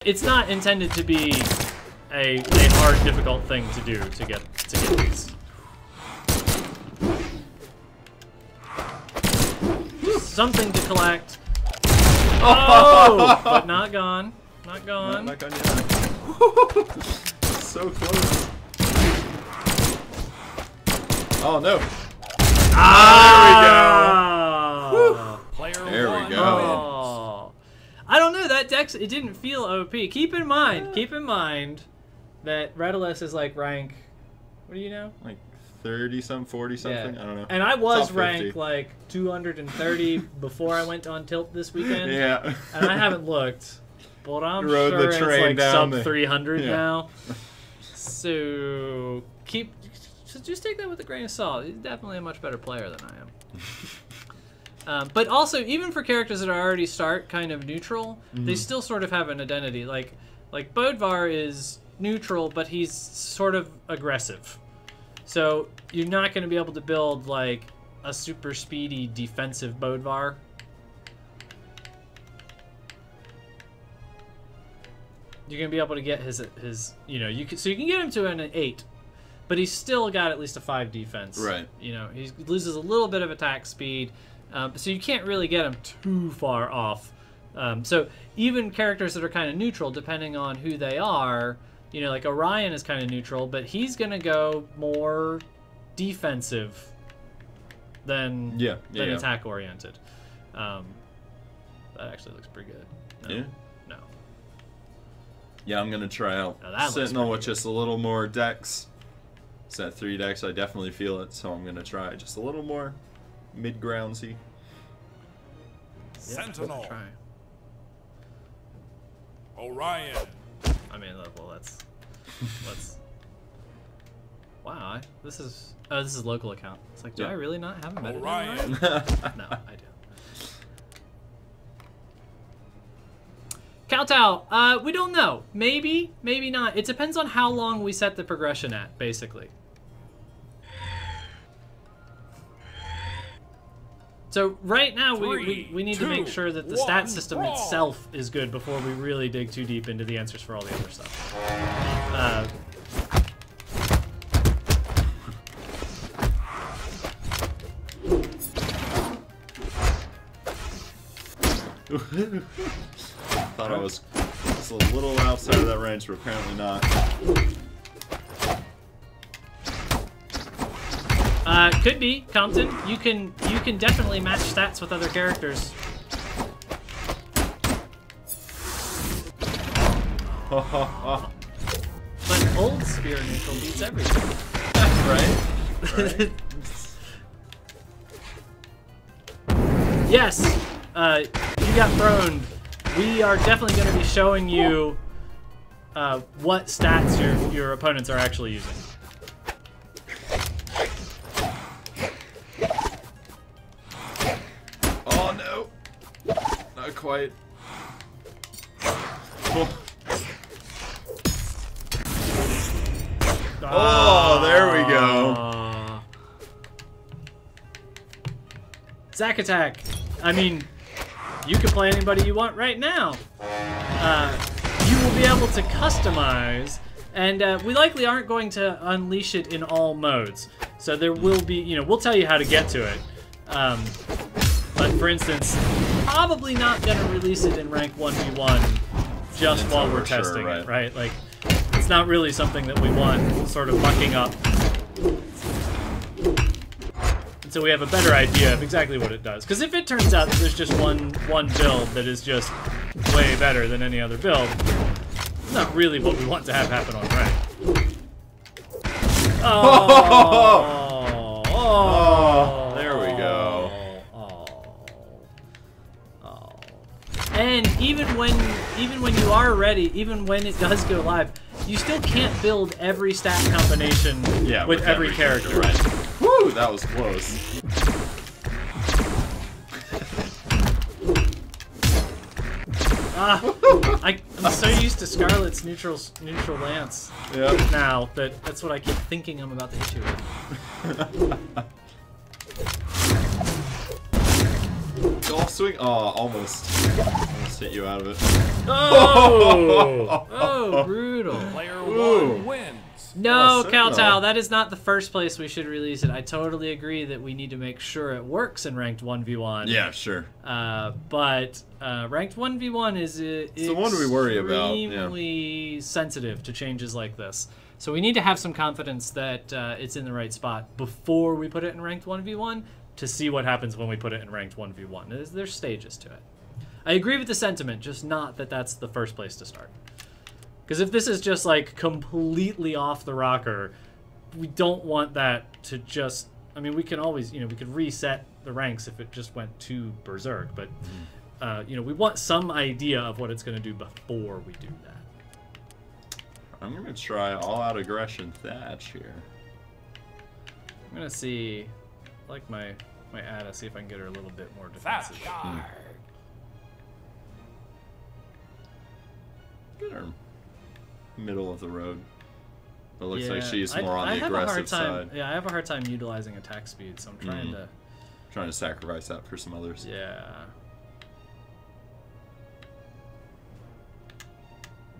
it's not intended to be a hard, difficult thing to do to get these. Just something to collect. Oh, but not gone. Not gone. Not gone yet. So close. Oh no. Ah! There we go. Oh. I don't know, that dex, it didn't feel OP. Keep in mind that Relics is like rank, what do you know? Like 30 something, 40 something, Yeah. I don't know. And I was Top 50. ranked like 230 before I went on Tilt this weekend. Yeah. And I haven't looked, but I'm Rode sure the it's train like down sub 300 yeah. now. So just take that with a grain of salt. He's definitely a much better player than I am. But also, even for characters that are already kind of neutral, they still sort of have an identity. Like Bodvar is neutral, but he's sort of aggressive. So you're not going to be able to build like a super speedy defensive Bodvar. You're going to be able to get his you know, so you can get him to an 8, but he's still got at least a 5 defense. Right. You know, he loses a little bit of attack speed, so you can't really get him too far off. So even characters that are kind of neutral, depending on who they are, you know, like Orion is kind of neutral, but he's going to go more defensive than attack oriented. That actually looks pretty good. No. Yeah. No. Yeah, I'm gonna try out Sentinel with just a little more dex. It's at 3 dex, I definitely feel it, so I'm gonna try just a little more mid-groundsy. Sentinel. Try. Orion. I mean, well, let's. Wow, this is local account. It's like, do I really not have a meta? Orion. No, I do. Kowtow, we don't know. Maybe, maybe not. It depends on how long we set the progression at, basically. So right now, we need to make sure that the stat system itself is good before we really dig too deep into the answers for all the other stuff. Thought I was just a little outside of that range, but apparently not. Could be, Compton. You can definitely match stats with other characters. But old spear neutral beats everything. Right? Right? Yes! You got thrown. We are definitely going to be showing you what stats your opponents are actually using. Oh no! Not quite. Oh, there we go. Zack attack. I mean, you can play anybody you want right now. You will be able to customize, and we likely aren't going to unleash it in all modes. So there will be, you know, we'll tell you how to get to it. But for instance, probably not going to release it in rank 1v1 just while we're testing it, right? Like, it's not really something that we want sort of mucking up. So we have a better idea of exactly what it does. Because if it turns out that there's just one build that is just way better than any other build, it's not really what we want to have happen on rank. Oh, Oh, there we go. And even when you are ready, even when it does go live, you still can't build every stat combination with every character. Right. Woo, that was close. I'm so used to Scarlet's neutral lance now that that's what I keep thinking I'm about to hit you with. Golf swing? Oh, almost Just hit you out of it. Oh! Oh, brutal. Player 1 wins. No, Oh, Kowtow, that is not the first place we should release it. I totally agree that we need to make sure it works in ranked 1v1. Yeah, sure. But ranked 1v1 is it's the one we worry about. Extremely sensitive to changes like this. So we need to have some confidence that it's in the right spot before we put it in ranked 1v1 to see what happens when we put it in ranked 1v1. There's stages to it. I agree with the sentiment, just not that that's the first place to start. Because if this is just like completely off the rocker, we don't want that to just... I mean, we can always, we could reset the ranks if it just went too berserk, but, we want some idea of what it's going to do before we do that. I'm going to try all-out aggression Thatch here. I'm going to see, like my Ada, see if I can get her a little bit more defensive. Get her middle of the road. It looks like she's more on the aggressive side. Yeah, I have a hard time utilizing attack speed, so I'm trying to sacrifice that for some others. Yeah.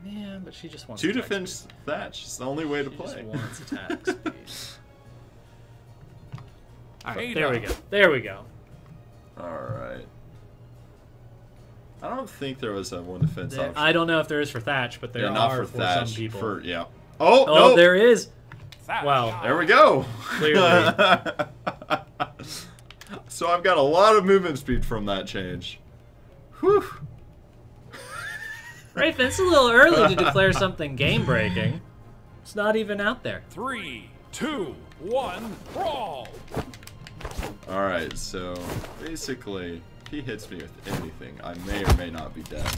Man, but she just wants 2 defense Thatch. It's the only way to play. She just wants attack speed. Alright, there we go. There we go. Alright. I don't think there was a 1 defense option. I don't know if there is for Thatch, but there are for some people. Yeah. Oh, no. There is. Thatch. Wow. There we go. Clearly. So I've got a lot of movement speed from that change. Whew. Raven, it's a little early to declare something game-breaking. It's not even out there. 3, 2, 1, brawl! Alright, so basically, if he hits me with anything, I may or may not be dead.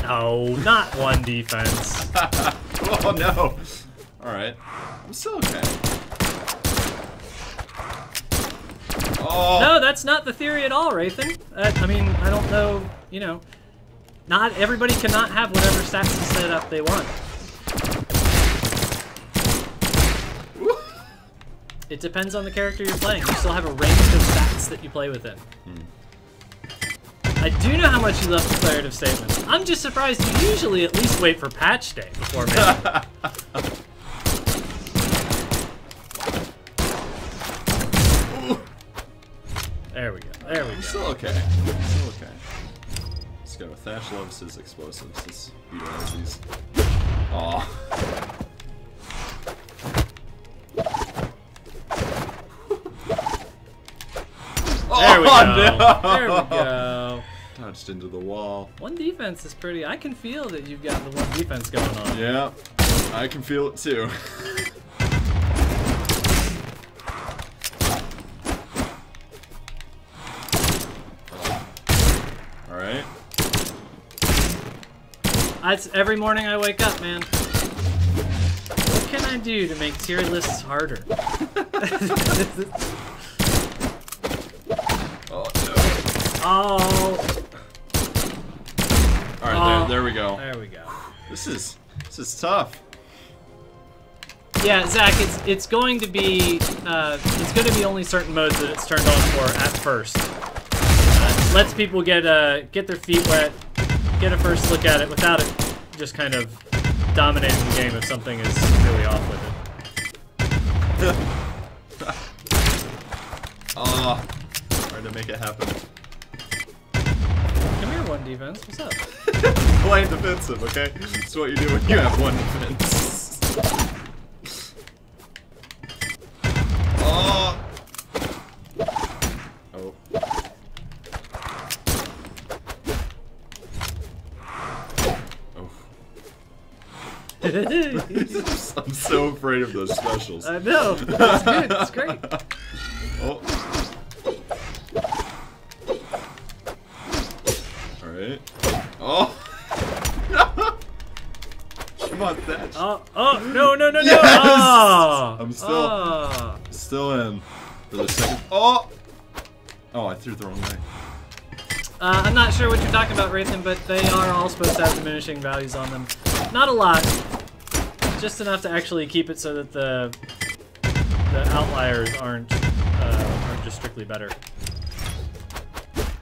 No, not 1 defense. Oh no! Alright, I'm still okay. Oh! No, that's not the theory at all, Rathan. I mean, I don't know, not everybody cannot have whatever stats set up they want. It depends on the character you're playing. You still have a range of stats that you play within. I do know how much you love declarative statements. I'm just surprised you usually at least wait for patch day before making it. There we go. There we go. Still okay. Still okay. Let's go. Thatch loves his explosives. Let's utilize these. Aw. There we go. No. There we go. Touched into the wall. 1 defense is pretty. I can feel that you've got the 1 defense going on. Yeah, I can feel it too. Alright. Every morning I wake up, man. What can I do to make tier lists harder? Oh, no. Oh. Alright, there we go. There we go. This is tough. Yeah, Zach, it's going to be only certain modes that it's turned on for at first. Lets people get their feet wet, get a first look at it without it just kind of dominating the game if something is really off with it. Oh, trying to make it happen. Come here, 1 defense. What's up? Playing defensive, okay? That's what you do when you have 1 defense. Oh. Oh. I'm so afraid of those specials. I know. It's good. It's great. Oh. Alright. Oh. Come on, Thatch. Oh, no. Yes! Oh. I'm still in for the second. Oh. Oh, I threw it the wrong way. I'm not sure what you're talking about, Rathan, but they are all supposed to have diminishing values on them. Not a lot. Just enough to actually keep it so that the outliers aren't just strictly better.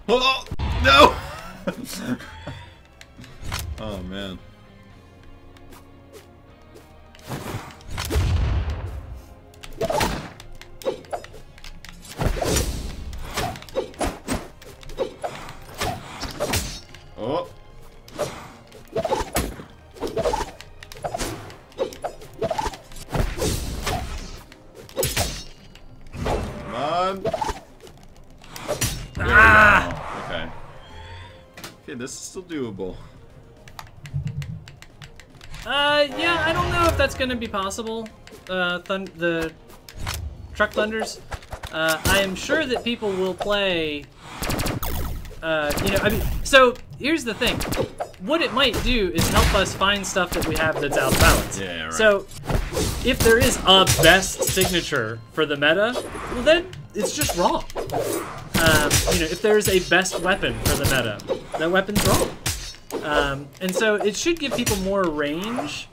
Oh no! Oh man. Oh. Come on. Ah! Okay. Okay, this is still doable. Yeah, I don't know if that's gonna be possible. The Truck Thunders. I am sure that people will play. You know, I mean, so here's the thing. What it might do is help us find stuff that we have that's out of balance. Yeah, right. So, if there is a best signature for the meta, well then it's just wrong. You know, if there's a best weapon for the meta, that weapon's wrong. And so it should give people more range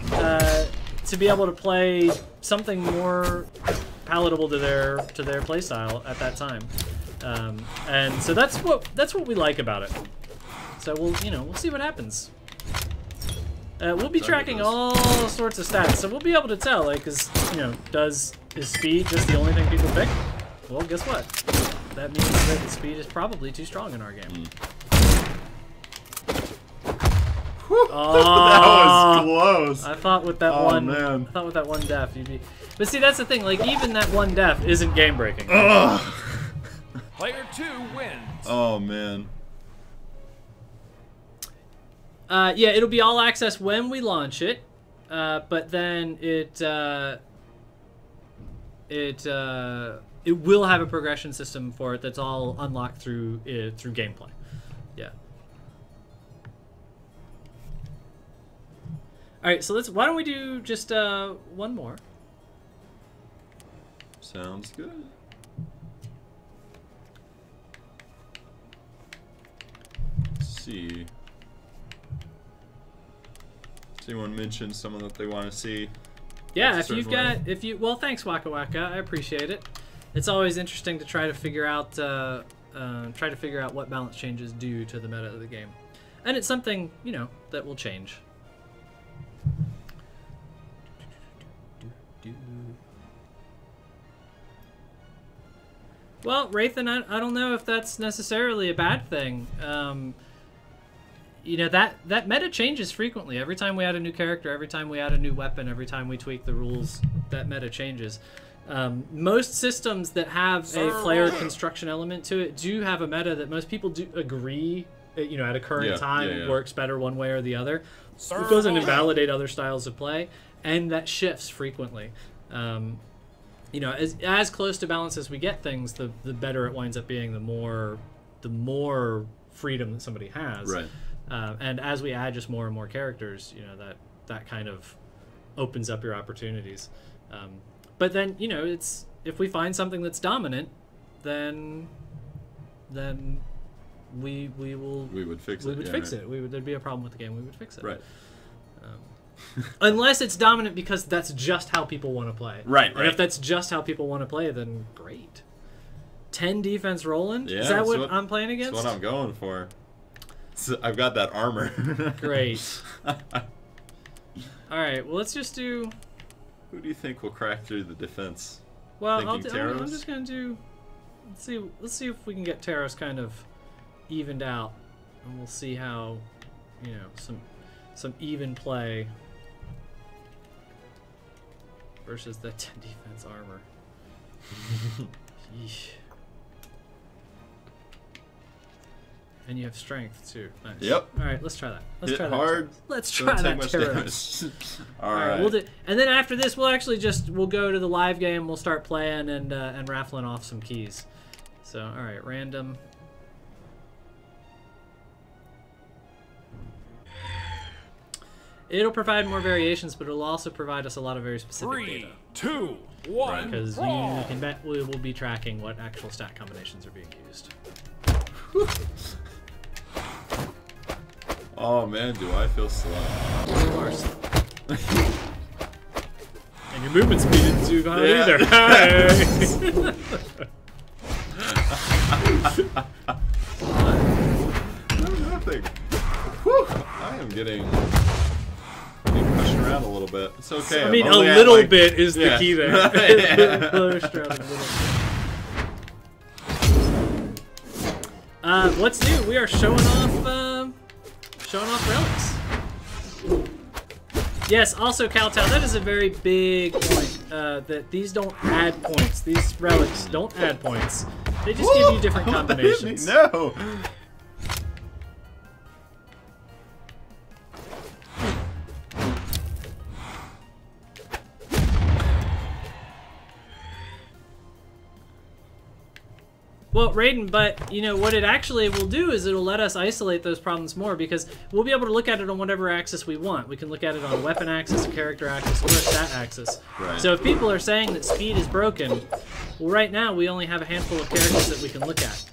to be able to play something more palatable to their playstyle at that time. And so that's what we like about it. So we'll see what happens. We'll be tracking all sorts of stats, so we'll be able to tell, like, is speed just the only thing people pick? Well, guess what? That means that speed is probably too strong in our game. Oh, that was close. I thought with that I thought with that one death you'd be. But see, that's the thing. Like, even that one death isn't game breaking. Player 2 wins. Oh man. Yeah, it'll be all access when we launch it, but then it will have a progression system for it that's all unlocked through gameplay. Yeah. All right, so why don't we do just one more? Sounds good. Let's see. Anyone mention someone that they want to see? Yeah, well, thanks Waka Waka, I appreciate it. It's always interesting to try to figure out what balance changes do to the meta of the game, and it's something that will change. Well, Wraithen, I don't know if that's necessarily a bad thing. That meta changes frequently. Every time we add a new character, every time we add a new weapon, every time we tweak the rules, that meta changes. Most systems that have a player construction element to it do have a meta that most people do agree, at a current time works better one way or the other. It doesn't invalidate other styles of play, and that shifts frequently. As close to balance as we get things, the better it winds up being. The more freedom that somebody has. Right. And as we add just more and more characters, that kind of opens up your opportunities. But then, it's if we find something that's dominant, then we would fix it. There'd be a problem with the game. We would fix it. Right. Unless it's dominant because that's just how people want to play. Right. And if that's just how people want to play, then great. 10 defense Roland? Yeah, is that what I'm playing against? That's what I'm going for. So I've got that armor. Great. Alright, well, let's just do... Who do you think will crack through the defense? Well, I'm just going to do... Let's see if we can get Taros kind of evened out. And we'll see how, some even play versus that 10 defense armor. Yeesh. And you have strength too. Nice. Yep. All right, let's try that. Let's try hard. Let's try that. All right. We'll do, and then after this, we'll go to the live game. We'll start playing and raffling off some keys. So, all right, random. It'll provide more variations, but it'll also provide us a lot of very specific data. 3, 2, 1. Because you can bet we will be tracking what actual stat combinations are being used. Oh man, do I feel slow. You are slow. And your movement speed isn't too high either. something. Whew, I am getting pushed around a little bit. It's okay. I mean, a little bit is the key there. Yeah. Pushed around a little bit. What's new? We are showing off relics. Yes, also Kowtow, that is a very big point, that these don't add points. These relics don't add points. They just give you different combinations. No! Well, Raiden, but, you know, what it actually will do is it'll let us isolate those problems more because we'll be able to look at it on whatever axis we want. We can look at it on a weapon axis, a character axis, or a stat axis. Right. So if people are saying that speed is broken, well, right now we only have a handful of characters that we can look at.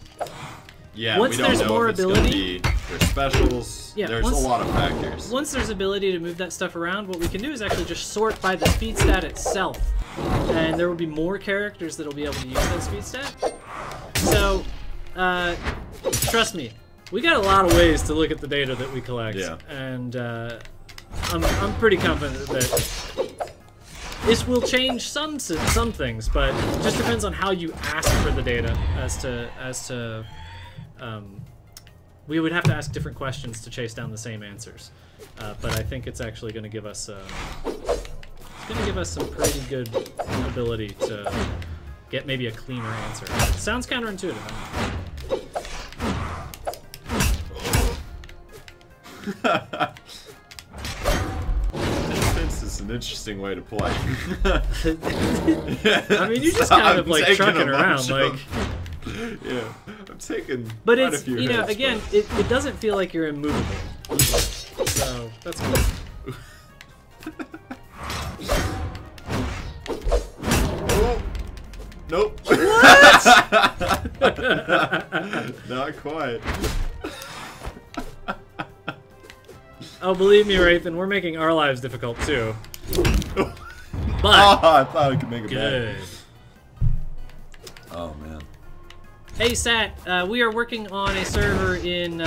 Yeah, once we don't there's know more if it's ability, gonna be there's specials. Yeah, there's a lot of factors. Once there's ability to move that stuff around, what we can do is actually just sort by the speed stat itself. And there will be more characters that will be able to use that speed stat. So, trust me, we got a lot of ways to look at the data that we collect. Yeah. And I'm pretty confident that this will change some things, but it just depends on how you ask for the data as to we would have to ask different questions to chase down the same answers. But I think it's actually going to give us some pretty good ability to get maybe a cleaner answer. Sounds counterintuitive. Defense is an interesting way to play. I mean, you just kind of like trucking around, like. Yeah, I'm taking. But quite it's a few you know hits, again, it doesn't feel like you're immovable. So that's cool. Nope. What? Not quite. Oh, believe me, Wraithen, we're making our lives difficult too. But I thought I could make it good. bad. Oh man. Hey Sat, we are working on a server in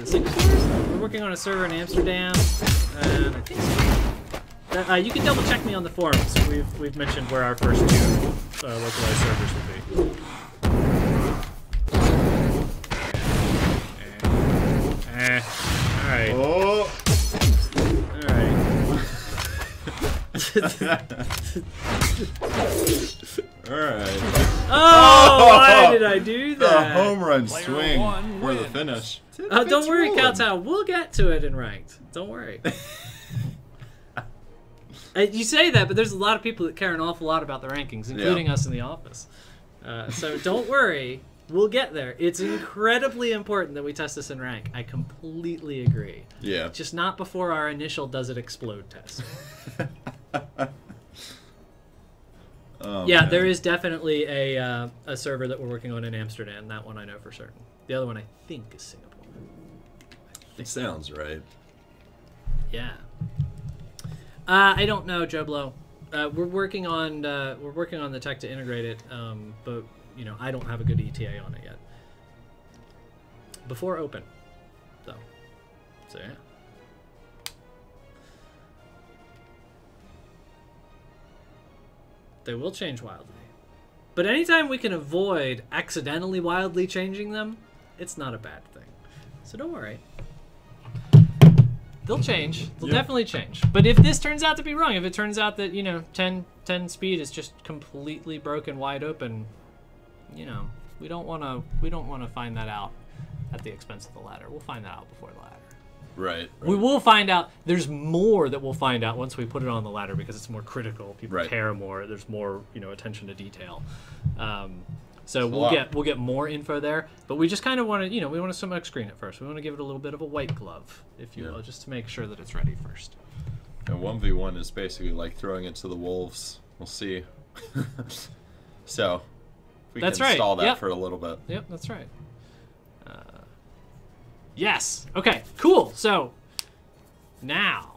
Singapore. We're working on a server in Amsterdam, and I think so. You can double check me on the forums. We've mentioned where our first two localized servers will be. All right. Oh. All right. Alright. Oh, why did I do that? The home run Player swing one for the wins. finish. Don't worry, Kowtow. We'll get to it in ranked. Don't worry. You say that, but there's a lot of people that care an awful lot about the rankings, including us in the office. So don't worry. We'll get there. It's incredibly important that we test this in rank. I completely agree. Yeah. Just not before our initial does it explode test. Oh, yeah, man. there is definitely a server that we're working on in Amsterdam. That one I know for certain. The other one I think is Singapore. It sounds right. Yeah. I don't know, Joe Blow. We're working on the tech to integrate it, but you know I don't have a good ETA on it yet. Before open, though. So yeah. They will change wildly. But anytime we can avoid accidentally wildly changing them, it's not a bad thing. So don't worry. They'll change. They'll definitely change. But if this turns out to be wrong, if it turns out that, you know, 10 speed is just completely broken wide open, you know, we don't want to find that out at the expense of the ladder. We'll find that out before the ladder. Right. We will find out. There's more that we'll find out once we put it on the ladder because it's more critical. People care more. There's more, you know, attention to detail. So we'll get more info there. But we just kind of want to, you know, we want to smoke screen it first. We want to give it a little bit of a white glove, if you will, just to make sure that it's ready first. And 1v1 is basically like throwing it to the wolves. We'll see. So we can install that for a little bit. Yep, that's right. Yes. Okay. Cool. So now,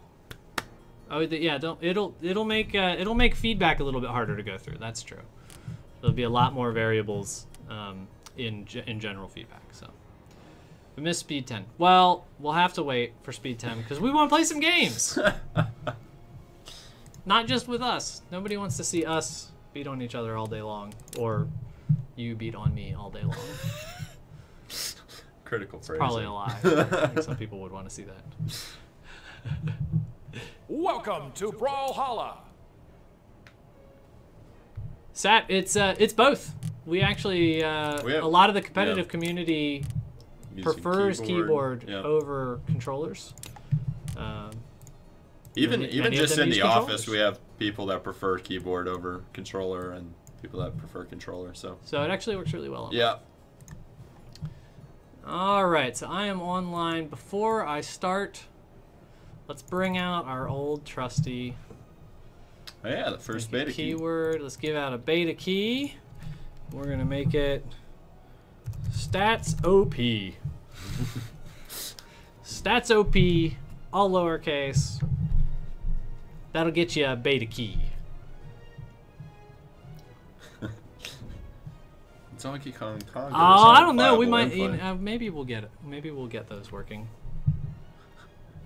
it'll make feedback a little bit harder to go through. That's true. There'll be a lot more variables in general feedback. So We missed Speed 10. Well, we'll have to wait for Speed 10 because we want to play some games. Not just with us. Nobody wants to see us beat on each other all day long, or you beat on me all day long. Critical phrase. Probably a lie. I think some people would want to see that. Welcome to Brawlhalla. Sat, it's both. We actually a lot of the competitive community prefers keyboard over controllers. Even just in the office, we have people that prefer keyboard over controller and people that prefer controller. So it actually works really well. Yeah. All right, so I am online. Before I start, let's bring out our old trusty. Oh yeah, the first beta keyword. Let's give out a beta key. We're gonna make it stats OP. Stats OP, all lowercase. That'll get you a beta key. Donkey Kong Congo. Oh, I don't know. We might. Maybe we'll get it. Maybe we'll get those working.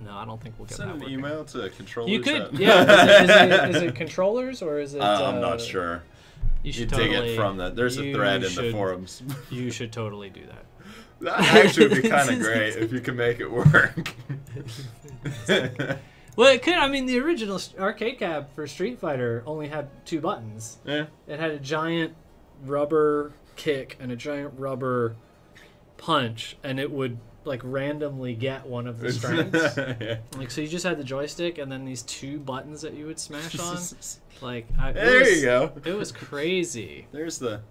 No, I don't think we'll get that working. Send an email to controllers. You could, yeah. Is it controllers or is it? I'm not sure. You should dig it from that. There's a thread in the forums. You should totally do that. That actually would be kind of great if you could make it work. Well, it could. I mean, the original arcade cab for Street Fighter only had 2 buttons. Yeah. It had a giant rubber kick and a giant rubber punch, and it would like randomly get one of the strengths. Yeah. Like, so you just had the joystick and then these 2 buttons that you would smash on. Like, there you go. It was crazy. There's the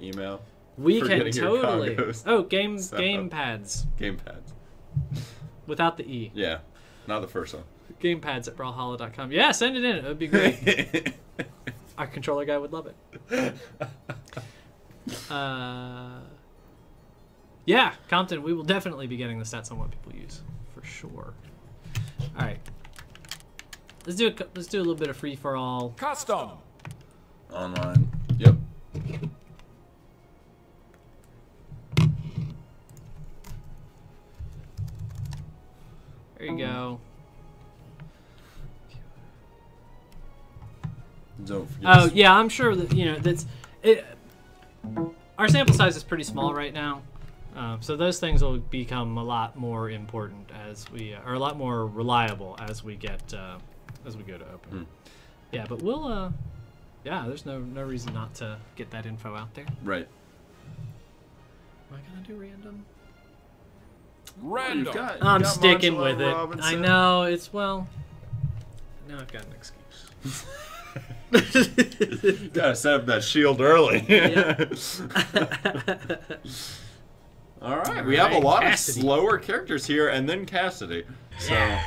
email. We can totally. Oh, game pads. Game pads. Without the E. Yeah, not the first one. Gamepads at brawlhalla.com. Yeah, send it in. It would be great. Our controller guy would love it. Yeah, Compton, we will definitely be getting the stats on what people use, for sure. All right, let's do a little bit of free for all. Custom. Online. Yep. There you go. Don't forget. Oh yeah, I'm sure that that's it. Our sample size is pretty small right now, so those things will become a lot more important as we are a lot more reliable as we get as we go to open. Yeah, but we'll yeah, there's no reason not to get that info out there. Right. Am I gonna do random? Random. I'm sticking with it. Robinson. I know it's now I've got an excuse. Gotta set up that shield early. All right, we have a lot of slower characters here, and then Cassidy. So,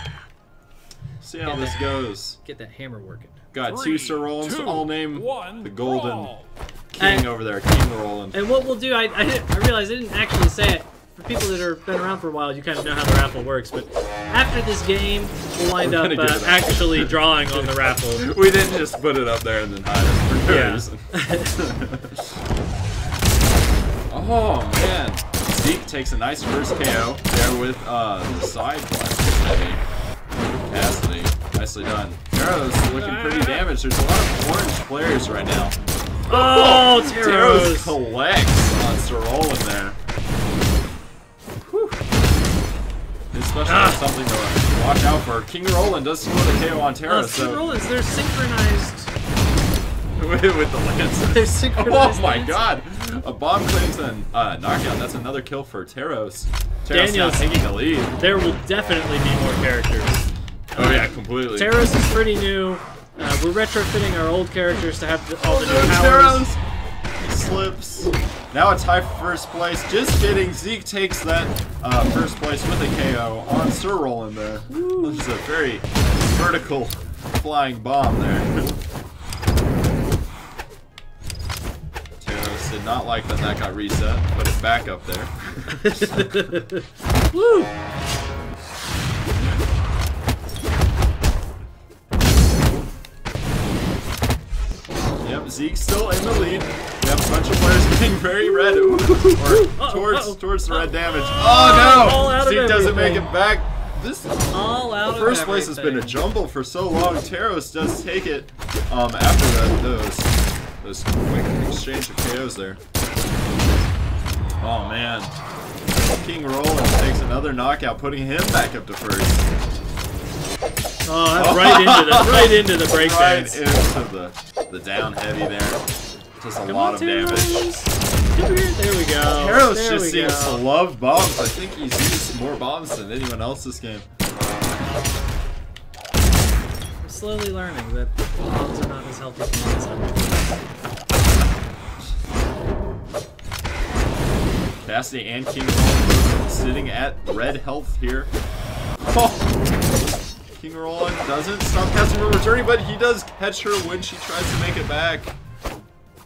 see how this goes. Get that hammer working. Got 2 Sir Rollins, all name the golden brawl. king over there, King Roland. And what we'll do, I realized I didn't actually say it. For people that have been around for a while, you kind of know how the raffle works. But after this game, we'll wind up actually drawing on the raffle. We didn't just put it up there and then hide it for no reason. Oh, man. Zeke takes a nice first KO there with the side blast. Cassidy, nicely done. Taro's looking pretty damaged. There's a lot of orange players right now. Oh, Taro's collects on Sir Roland there. Especially something to watch out for. King Roland does score the KO on Tara. King Roland's, they're synchronized. with the Lancer. They're synchronized. Oh my god. A bomb claims and knockout. That's another kill for Taros. Daniel's taking the lead. There will definitely be more characters. Oh yeah, completely. Taros is pretty new. We're retrofitting our old characters to have all the new powers. Taros slips. Now a tie for first place. Just kidding. Zeke takes that first place with a KO on Sir Roland there. This is a very vertical flying bomb there. Taros did not like that got reset. Put it back up there. Woo! Yep, Zeke's still in the lead. We have bunch of players getting very red. Ooh. Or towards the red damage. Oh no! Zeke doesn't make it back. This all out first place has been a jumble for so long. Teros does take it after those quick exchange of KOs there. Oh man. King Roland takes another knockout, putting him back up to first. Oh, that's right into the break dance. Right into the down heavy there. Just a lot of damage. Come here. There we go. Teros just seems to love bombs. I think he's used more bombs than anyone else this game. I'm slowly learning that bombs are not as healthy for me as Cassidy and King Roland sitting at red health here. Oh. King Roland doesn't stop Cassidy from returning, but he does catch her when she tries to make it back.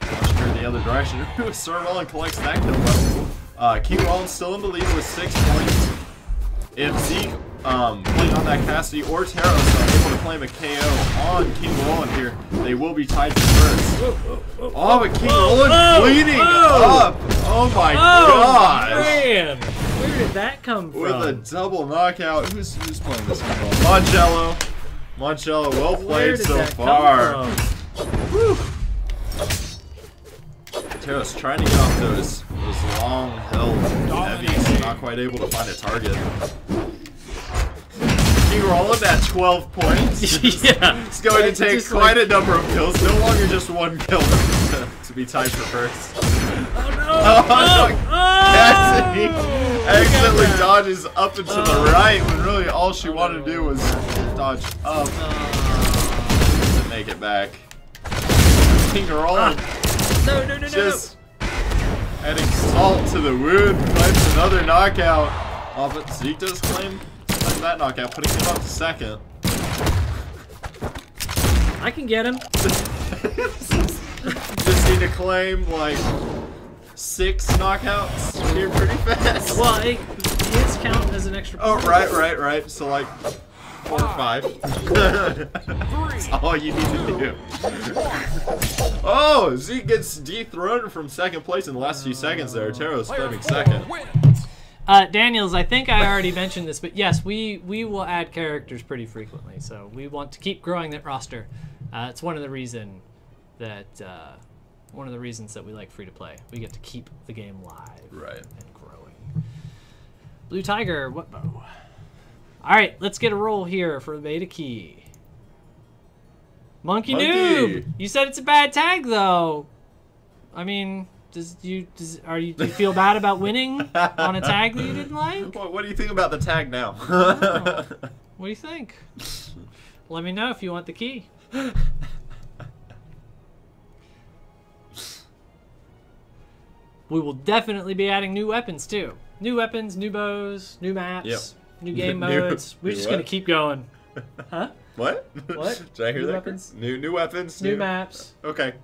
Catch her the other direction. Sir Roland collects that kill. King Roland still in the lead with 6 points. If Zeke playing on that Cassidy or Teros are able to claim a KO on King Roland here, they will be tied for first. Oh, but King Roland bleeding up! Oh my gosh! Man! Where did that come from? With a double knockout. Who's playing this King Roland? Moncello. Moncello, well played so far. Teros trying to get off those long held heavies, not quite able to find a target. King Roland at 12 points. Yeah. It's going to take quite a number of kills. No longer just one kill to be tied for first. Oh no! Cassidy accidentally dodges up and to the right when really all she wanted to do was dodge up to make it back. King Roland just adding salt to the wound, claims another knockout. Oh, but Zeke does claim that knockout, putting him up to second. I can get him. Just need to claim like 6 knockouts here pretty fast. Well, his count as an extra point. Oh, right. So like 4 or 5. That's all you need to do. Oh, Zeke gets dethroned from second place in the last few seconds there. Teros claiming second. Daniels, I think I already mentioned this, but yes, we will add characters pretty frequently. So we want to keep growing that roster. It's one of the reasons that we like free to play. We get to keep the game live, and growing. Blue Tiger, what bow? All right, let's get a roll here for the beta key. Monkey Noob, you said it's a bad tag though. I mean, do you feel bad about winning on a tag that you didn't like? What do you think about the tag now? Oh, what do you think? Let me know if you want the key. We will definitely be adding new weapons too. New weapons, new bows, new maps, new game modes. We're just gonna keep going. Huh? What? What? Did I hear new that? Weapons? New weapons. New maps. Okay.